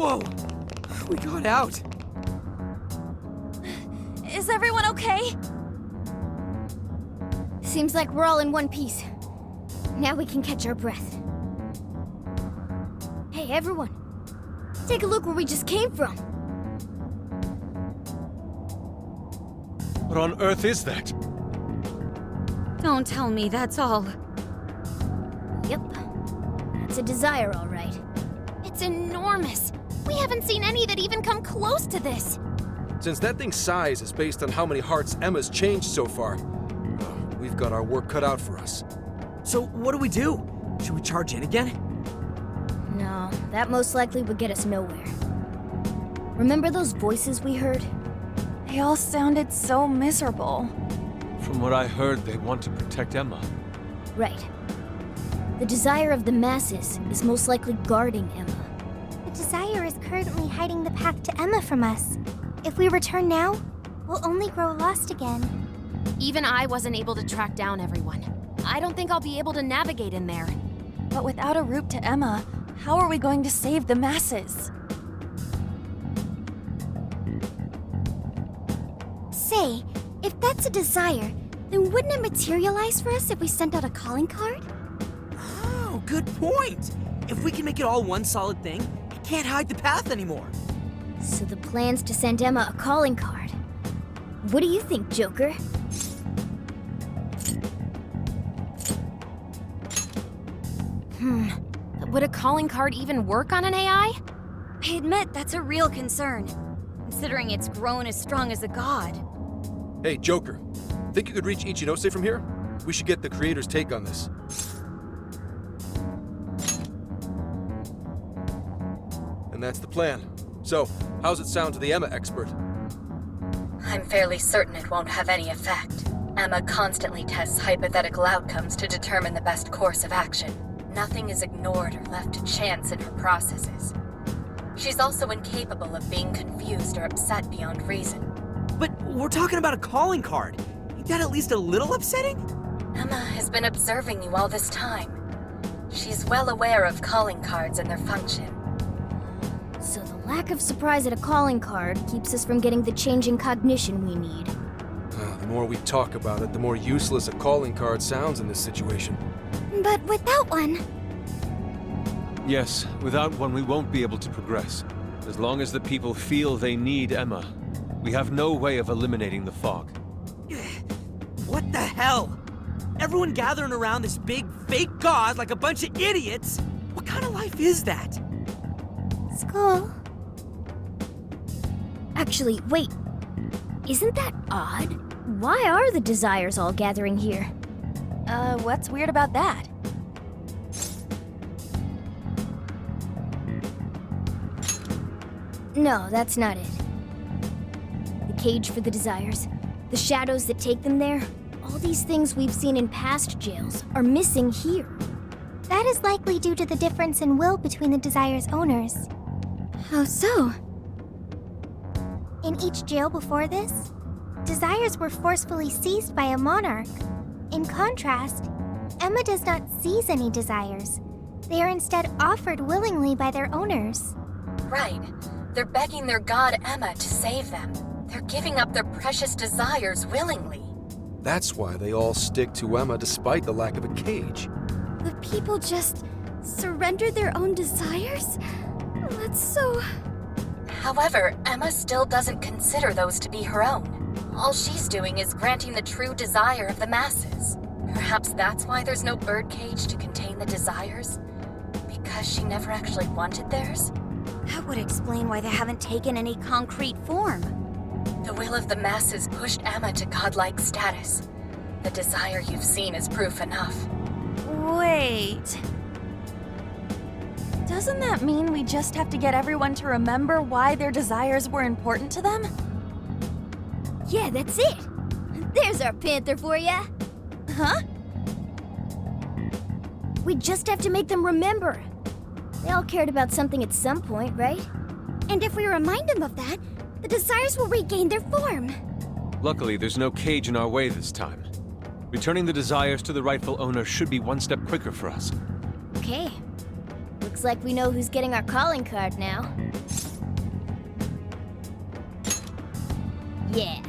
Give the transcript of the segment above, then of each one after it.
Whoa! We got out! Is everyone okay? Seems like we're all in one piece. Now we can catch our breath. Hey, everyone. Take a look where we just came from. What on earth is that? Don't tell me that's all. Yep. That's a desire, all right. It's enormous. We haven't seen any that even come close to this. Since that thing's size is based on how many hearts Emma's changed so far, we've got our work cut out for us. So what do we do? Should we charge in again? No, that most likely would get us nowhere. Remember those voices we heard? They all sounded so miserable. From what I heard, they want to protect Emma. Right. The desire of the masses is most likely guarding Emma. The desire is currently hiding the path to Emma from us. If we return now, we'll only grow lost again. Even I wasn't able to track down everyone. I don't think I'll be able to navigate in there. But without a route to Emma, how are we going to save the masses? Say, if that's a desire, then wouldn't it materialize for us if we sent out a calling card? Oh, good point! If we can make it all one solid thing, it can't hide the path anymore. So the plan's to send Emma a calling card. What do you think, Joker? Would a calling card even work on an AI? I admit that's a real concern, considering it's grown as strong as a god. Hey, Joker. Think you could reach Ichinose from here? We should get the creator's take on this. And that's the plan. So, how's it sound to the Emma expert? I'm fairly certain it won't have any effect. Emma constantly tests hypothetical outcomes to determine the best course of action. Nothing is ignored or left to chance in her processes. She's also incapable of being confused or upset beyond reason. But we're talking about a calling card. Ain't that at least a little upsetting? Emma has been observing you all this time. She's well aware of calling cards and their function. So the lack of surprise at a calling card keeps us from getting the change in cognition we need. The more we talk about it, the more useless a calling card sounds in this situation. But without one... Yes, without one we won't be able to progress. As long as the people feel they need Emma, we have no way of eliminating the fog. What the hell? Everyone gathering around this big, fake god like a bunch of idiots? What kind of life is that? Skull. Actually, wait. Isn't that odd? Why are the desires all gathering here? What's weird about that? No, that's not it. The cage for the desires, the shadows that take them there, all these things we've seen in past jails are missing here. That is likely due to the difference in will between the desire's owners. How so? In each jail before this, desires were forcefully seized by a monarch. In contrast, Emma does not seize any desires. They are instead offered willingly by their owners. Right. They're begging their god Emma to save them. They're giving up their precious desires willingly. That's why they all stick to Emma despite the lack of a cage. The people just surrendered their own desires? That's so... However, Emma still doesn't consider those to be her own. All she's doing is granting the true desire of the masses. Perhaps that's why there's no birdcage to contain the desires? Because she never actually wanted theirs? That would explain why they haven't taken any concrete form. The will of the masses pushed Emma to godlike status. The desire you've seen is proof enough. Wait. Doesn't that mean we just have to get everyone to remember why their desires were important to them? Yeah, that's it! There's our panther for ya! Huh? We just have to make them remember. They all cared about something at some point, right? And if we remind them of that, the desires will regain their form. Luckily, there's no cage in our way this time. Returning the desires to the rightful owner should be one step quicker for us. Okay. Looks Looks like we know who's getting our calling card now. Yeah.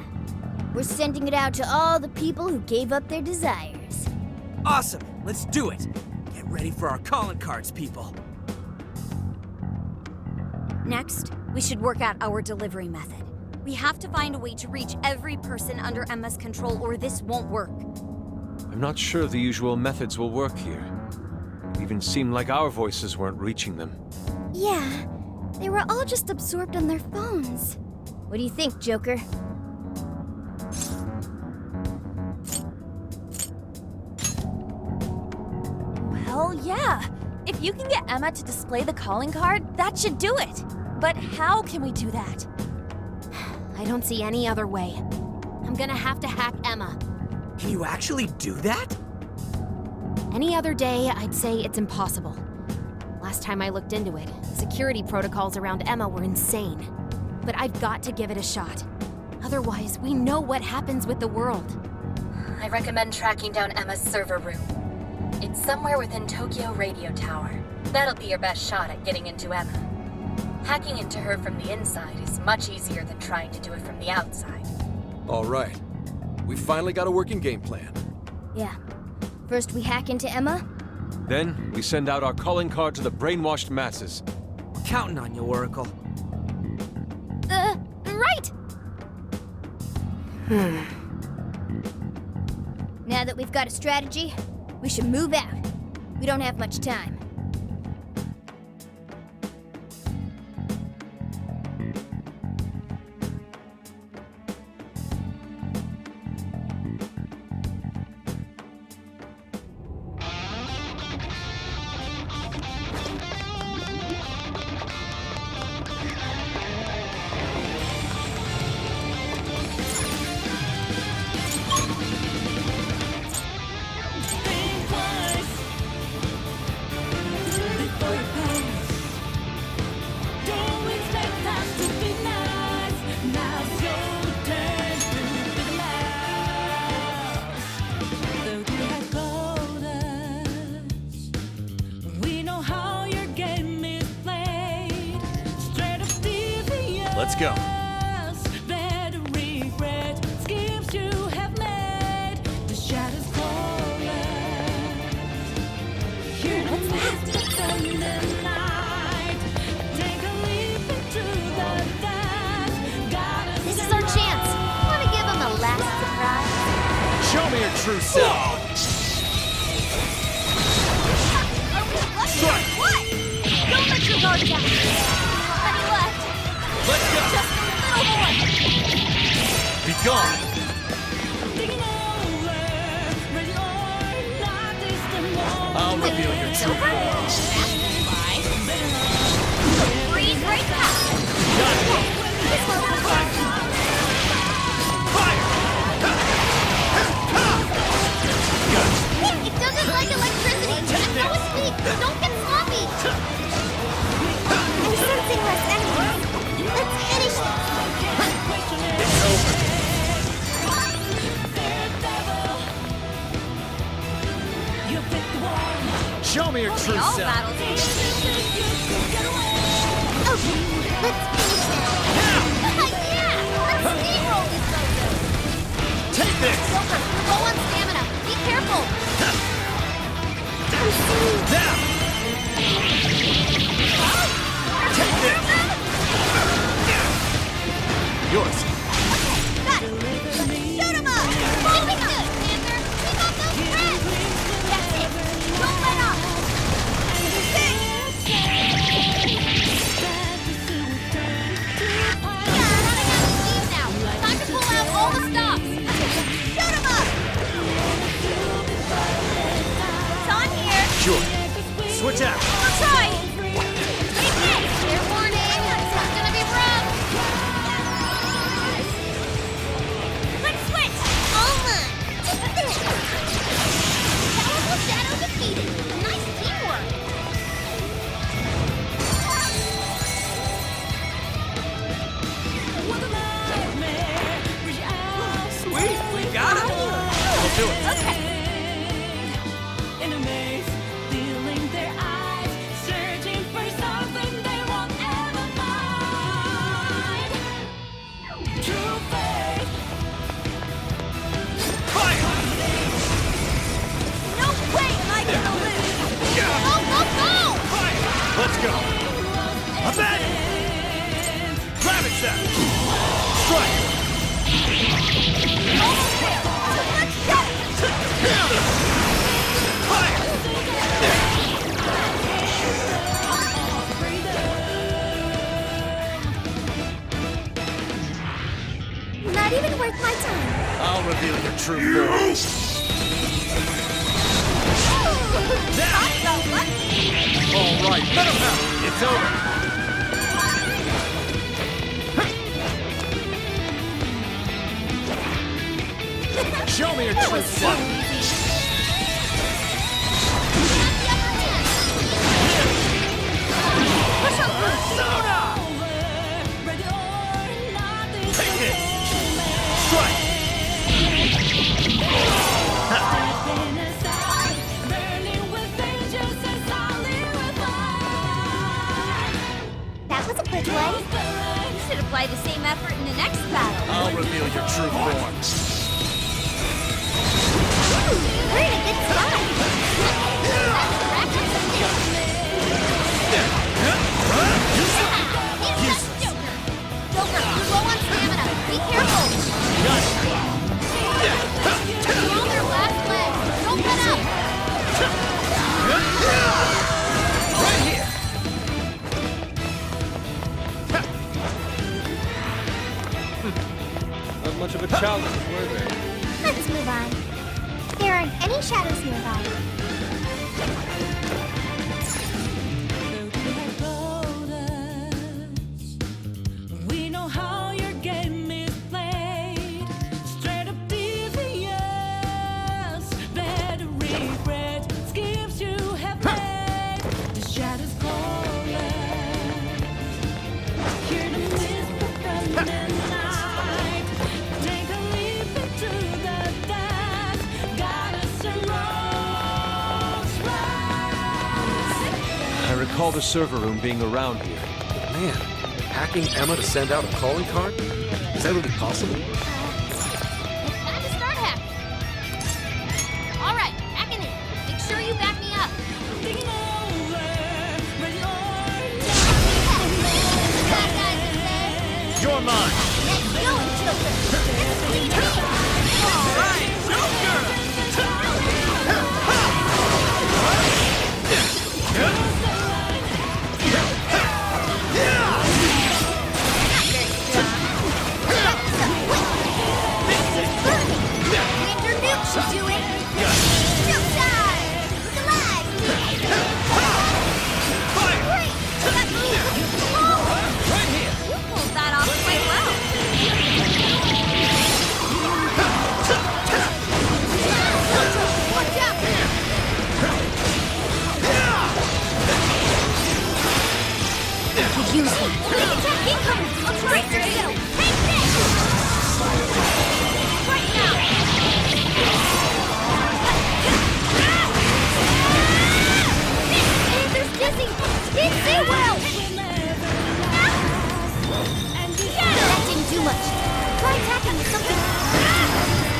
We're sending it out to all the people who gave up their desires. Awesome, let's do it. Get ready for our calling cards, people. Next, we should work out our delivery method. We have to find a way to reach every person under Emma's control, or this won't work. I'm not sure the usual methods will work here. It even seemed like our voices weren't reaching them. Yeah, they were all just absorbed on their phones. What do you think, Joker? Well, yeah. If you can get Emma to display the calling card, that should do it. But how can we do that? I don't see any other way. I'm gonna have to hack Emma. Can you actually do that? Any other day, I'd say it's impossible. Last time I looked into it, security protocols around Emma were insane. But I've got to give it a shot. Otherwise, we know what happens with the world. I recommend tracking down Emma's server room. It's somewhere within Tokyo Radio Tower. That'll be your best shot at getting into Emma. Hacking into her from the inside is much easier than trying to do it from the outside. All right. We finally got a working game plan. Yeah. First we hack into Emma. Then, we send out our calling card to the brainwashed masses. We're counting on you, Oracle. Right! Now that we've got a strategy, we should move out. We don't have much time. Let's go. This is our chance. Wanna give him a last surprise? Show me your true self. Strike! What? Don't let your guard down. Any left? Let's go. Just a little more. Be gone. I'll reveal your true form. Freeze right now. This one's for It doesn't like electricity. I'm so asleep. Don't get sloppy. I'm sensing less enemies. Let's finish this. It's over. Show me your true self. Okay, let's finish this. Yeah! Let's steamroll this bozo. Take this. Joker, you're low on stamina. Be careful. Now. Take this. Yours. Got it. Shoot him up. Keep it good, Panther. Keep up those threads. That's it. Don't let up. Six. Abandon! Ravage them! Strike! Not even worth my time. I'll reveal your true form. All right, let him have it. It's over. Show me your true self. Persona! Take it! Strike! That was a good one. You should apply the same effort in the next battle. I'll reveal your true form. We're in a good spot. Joker, you're low on stamina. Be careful. You're on their last leg. Don't let up. Right here! Not much of a challenge, were they? Let's move on. There aren't any shadows nearby. We know how your game is played. Straight up devious. Better regret schemes you have made. The shadows call us. Hear the whisper from the night. Take a leap into the dark. Got us some roads right. I recall the server room being around here. Man, hacking Emma to send out a calling card? Is that really possible? Time to start hacking. All right, hacking in. Make sure you back me up. Thinking over, ready or Bad guys in there. You're mine! Let's go, Joker. All right, Joker! Winter Nuke should do it. Nuke time. Look alive. Great. That move. Right here! You pulled that off quite well. Watch out. Could use that. Big attack incoming. I'll try to go. Take this. Right now. There's dizzy. Didn't say well. That didn't do much. Try attacking with something.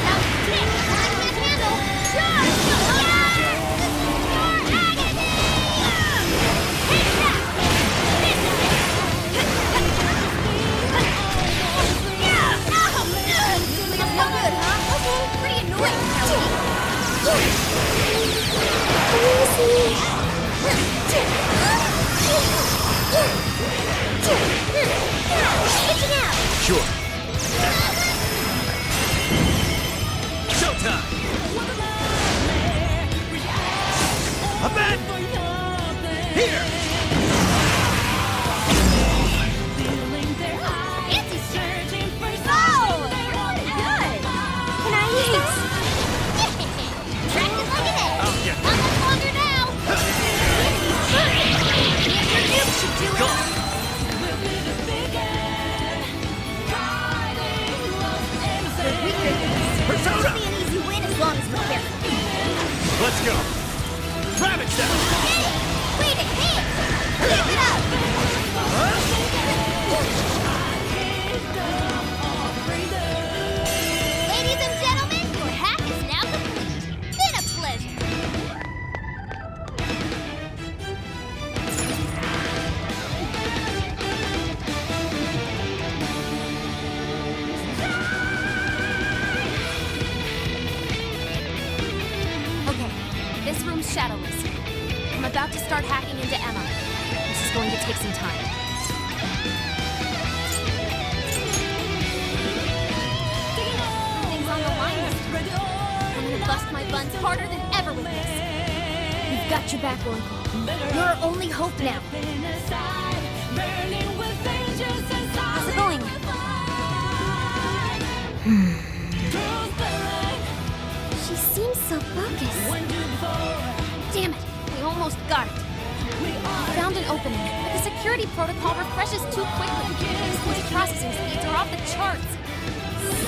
Now, Nick, I can't handle. Charge! That's no good, huh? Okay, pretty annoying, Kelly. start hacking into Emma. This is going to take some time. Everything's on the line this time. I'm gonna bust my buns harder than ever with this. We've got your back, Oracle. You're our only hope now. How's it going? She seems so focused. Damn it! We almost got it. We found an opening, but the security protocol refreshes too quickly. These processing speeds are off the charts.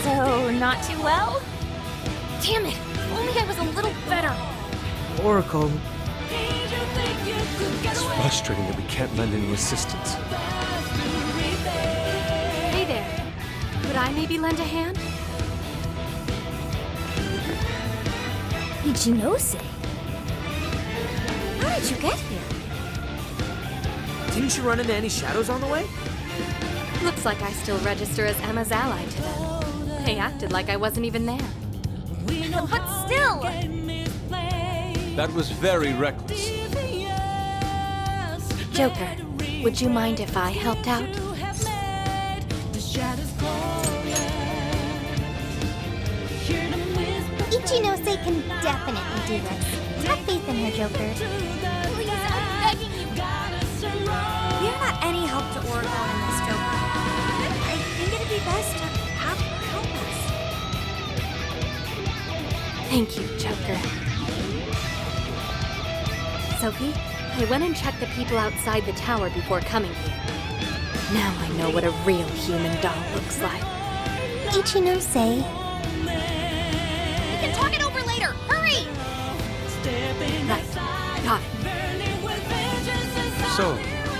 So, not too well? Damn it! If only I was a little better. Oracle, It's frustrating that we can't lend any assistance. Hey there. Could I maybe lend a hand? Ichinose. How did you get here? didn't you run into any shadows on the way? Looks like I still register as Emma's ally to them. They acted like I wasn't even there. But still! That was very reckless. Joker, would you mind if I helped out? Ichinose can definitely do this. Have faith in her, Joker. Please, I'm begging you. We're not any help to Oracle in this, Joker. I think it'd be best to have her help us. Thank you, Joker. Sophie, I went and checked the people outside the tower before coming here. Now I know what a real human doll looks like. Ichinose. We can talk it over later! Hurry! Right. Got it. So,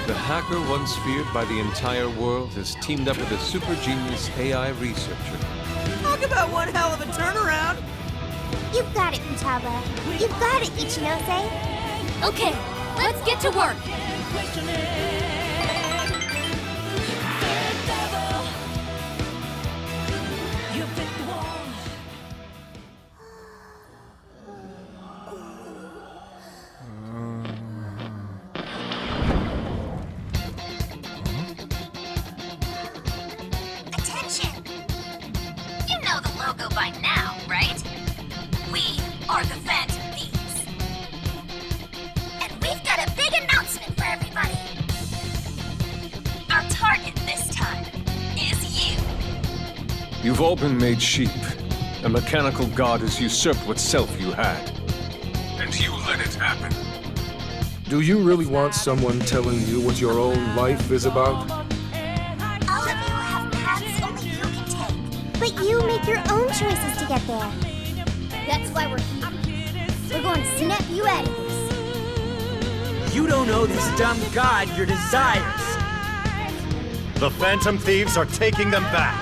the hacker once feared by the entire world has teamed up with a super genius AI researcher. Talk about one hell of a turnaround! You've got it, Futaba. You've got it, Ichinose. Okay, let's get to work! Attention! You know the logo by now, right? We are the Phantom Thieves. And we've got a big announcement for everybody. Our target this time is you. You've all been made sheep. A mechanical god has usurped what self you had. And you let it happen. Do you really want someone telling you what your own life is about? All of you have paths only you can take. But you make your own choices to get there. That's why we're here. We're going to snap you out of this. You don't owe this dumb god your desires! The Phantom Thieves are taking them back.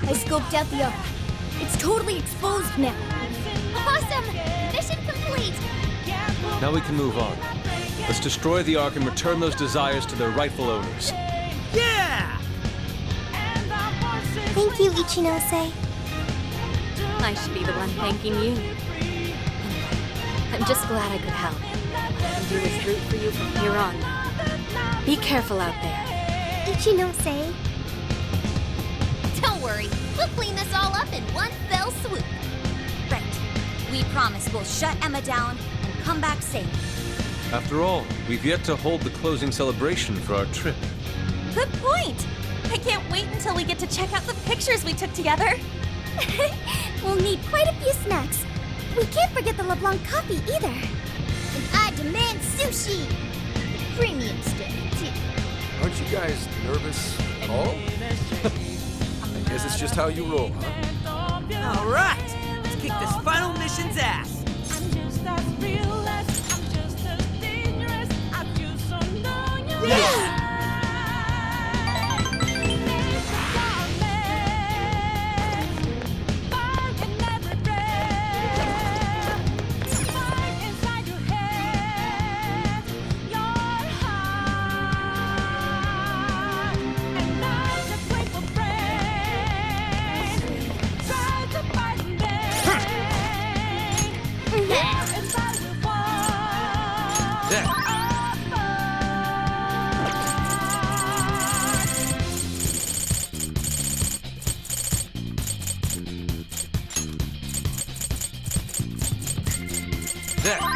I scoped out the arc. It's totally exposed now. Awesome! Mission complete! Now we can move on. Let's destroy the Ark and return those desires to their rightful owners. Yeah! Thank you, Ichinose. I should be the one thanking you. I'm just glad I could help. I can do this route for you from here on now. Be careful out there. Ichinose. Don't worry, we'll clean this all up in one fell swoop. Right. We promise we'll shut Emma down and come back safe. After all, we've yet to hold the closing celebration for our trip. Good point. I can't wait until we get to check out the pictures we took together. We'll need quite a few snacks. We can't forget the LeBlanc coffee either. And I demand sushi! Premium stuff, too. Aren't you guys nervous at all? Guess it's just how you roll, huh? All right, let's kick this final mission's ass. I'm just as fearless, I'm just as dangerous, I just don't know you. Yeah!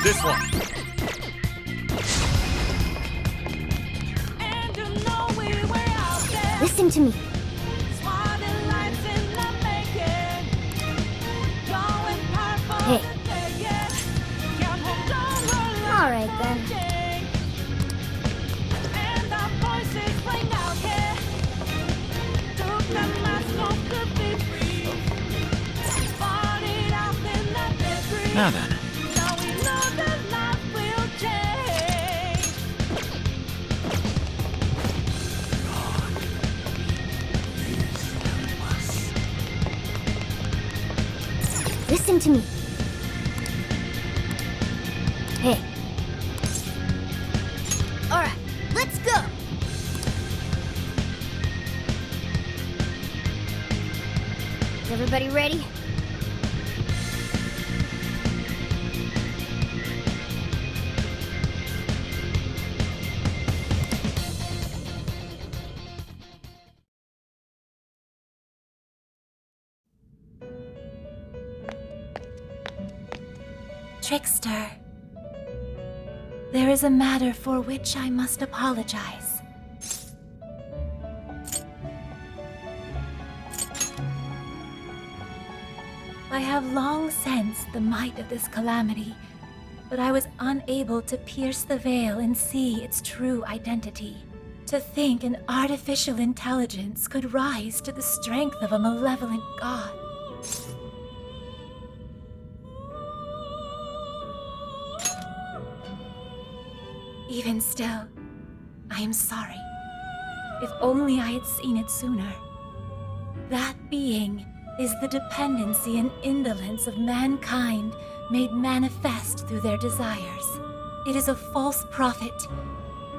This one. Listen to me. Hey. All right then. Now then. Listen to me. Hey. All right, let's go. Is everybody ready? Trickster, there is a matter for which I must apologize. I have long sensed the might of this calamity, but I was unable to pierce the veil and see its true identity. To think an artificial intelligence could rise to the strength of a malevolent god. Even still, I am sorry. If only I had seen it sooner. That being is the dependency and indolence of mankind made manifest through their desires. It is a false prophet,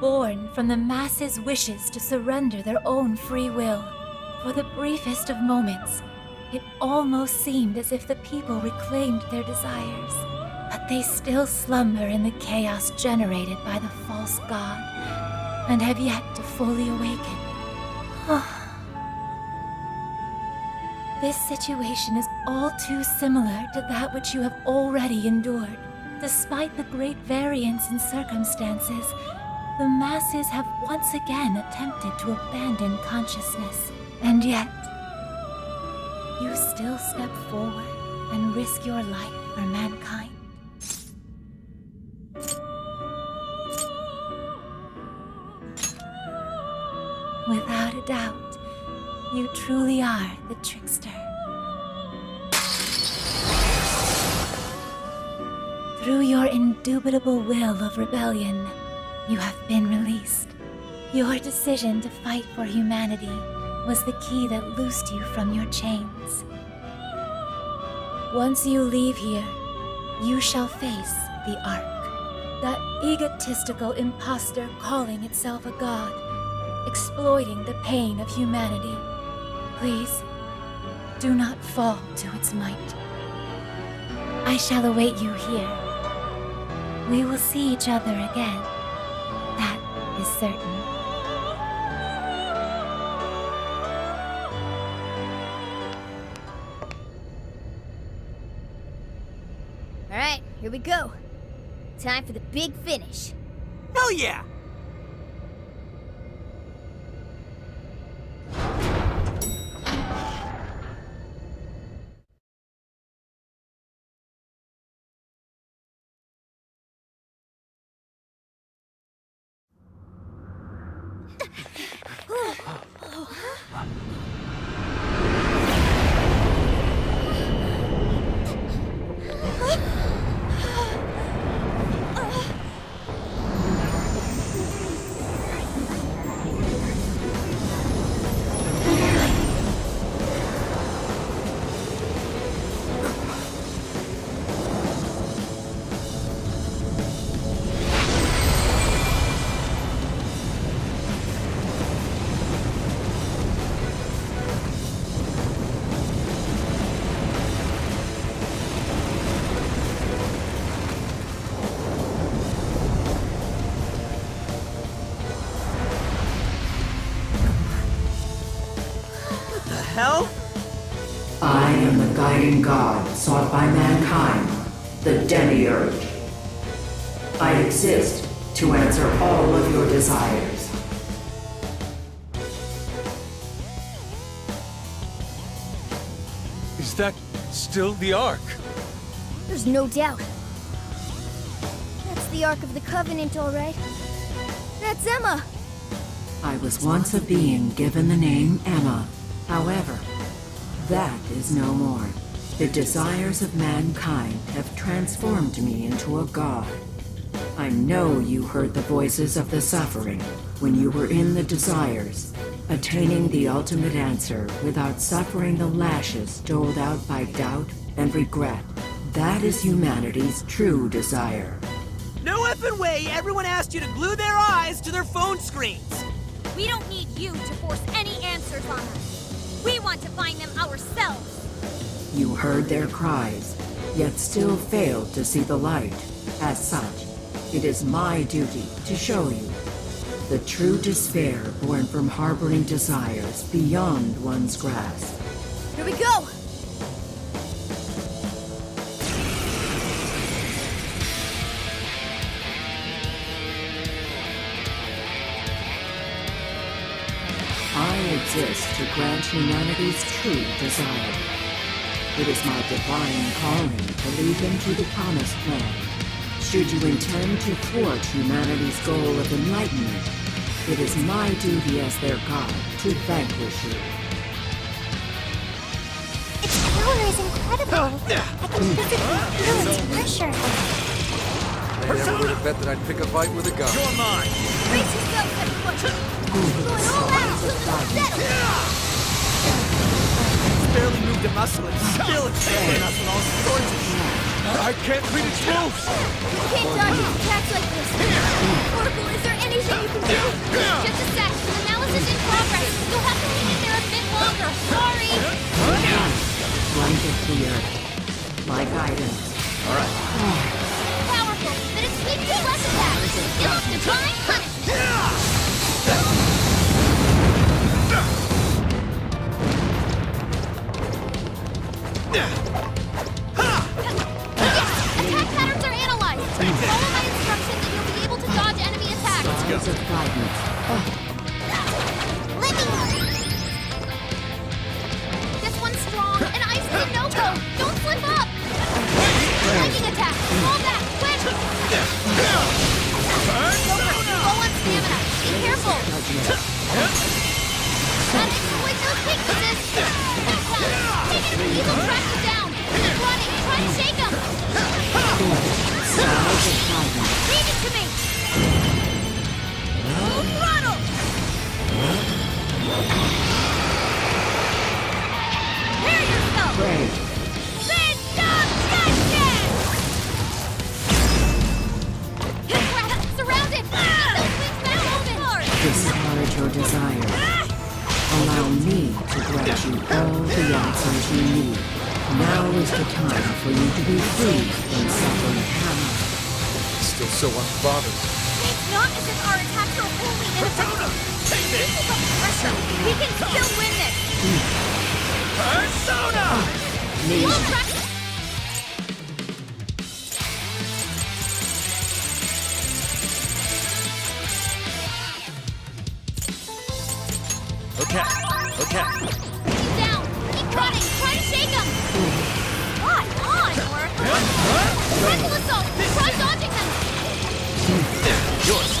born from the masses' wishes to surrender their own free will. For the briefest of moments, it almost seemed as if the people reclaimed their desires. But they still slumber in the chaos generated by the false god, and have yet to fully awaken. This situation is all too similar to that which you have already endured. Despite the great variance in circumstances, the masses have once again attempted to abandon consciousness. And yet, you still step forward and risk your life for mankind. Without a doubt, you truly are the trickster. Through your indubitable will of rebellion, you have been released. Your decision to fight for humanity was the key that loosed you from your chains. Once you leave here, you shall face the Ark, that egotistical imposter calling itself a god, exploiting the pain of humanity. Please, do not fall to its might. I shall await you here. We will see each other again. That is certain. All right, here we go. Time for the big finish. Hell yeah! hell? I am the guiding god sought by mankind, the Demiurge. I exist to answer all of your desires. Is that still the Ark? There's no doubt. That's the Ark of the Covenant, all right. That's Emma! I was once a being given the name Emma. However, that is no more. The desires of mankind have transformed me into a god. I know you heard the voices of the suffering when you were in the desires, attaining the ultimate answer without suffering the lashes doled out by doubt and regret. That is humanity's true desire. No effing way everyone asked you to glue their eyes to their phone screens! We don't need you to force any answers on us. We want to find them ourselves. You heard their cries, yet still failed to see the light. As such, it is my duty to show you the true despair born from harboring desires beyond one's grasp. Here we go! I exist to grant humanity's true desire. It is my divine calling to lead them to the promised land. Should you intend to thwart humanity's goal of enlightenment, it is my duty as their god to vanquish you. Its power is incredible. I can physically feel its pressure. I never would have bet that I'd pick a fight with a gun. You're mine! Brace yourself, everyone. Going all out till it's settled. Barely moved a muscle and still expecting us with all sorts of shit. I can't read its moves! You can't dodge its attacks like this! Oracle, is there anything you can do? Just a sec. Analysis in progress. You'll have to hang in there a bit longer. Sorry. Blanket clear. My guidance. Powerful, but it's weak to less attacks. Give us divine punishment. Attack patterns are analyzed. Follow my instructions and you'll be able to dodge enemy attacks. Stars of guidance. This one's strong, and ice is a no-go. Don't slip up. Lightning attack. Fall back, quick. Low on stamina. Be careful. That exploit those weaknesses. Take it, evil track you down. Keep running. Try to shake him. Stars of guidance. Leave it to me. Full throttle. Prepare yourself. Pray. Big dog justice! Crap! Surrounded! Get those wings back open! Discharge your desire. Allow me to grant you all the answers you need. Now is the time for you to be free from suffering hammer. Still so unbothered. It's not as if our attacks are wholly ineffective. Keep up the pressure. We can still win this. Persona! We'll track. Okay. He's down. Keep running. Try to shake him. Come on, Oracle. Frontal assault. Try dodging them. Yours.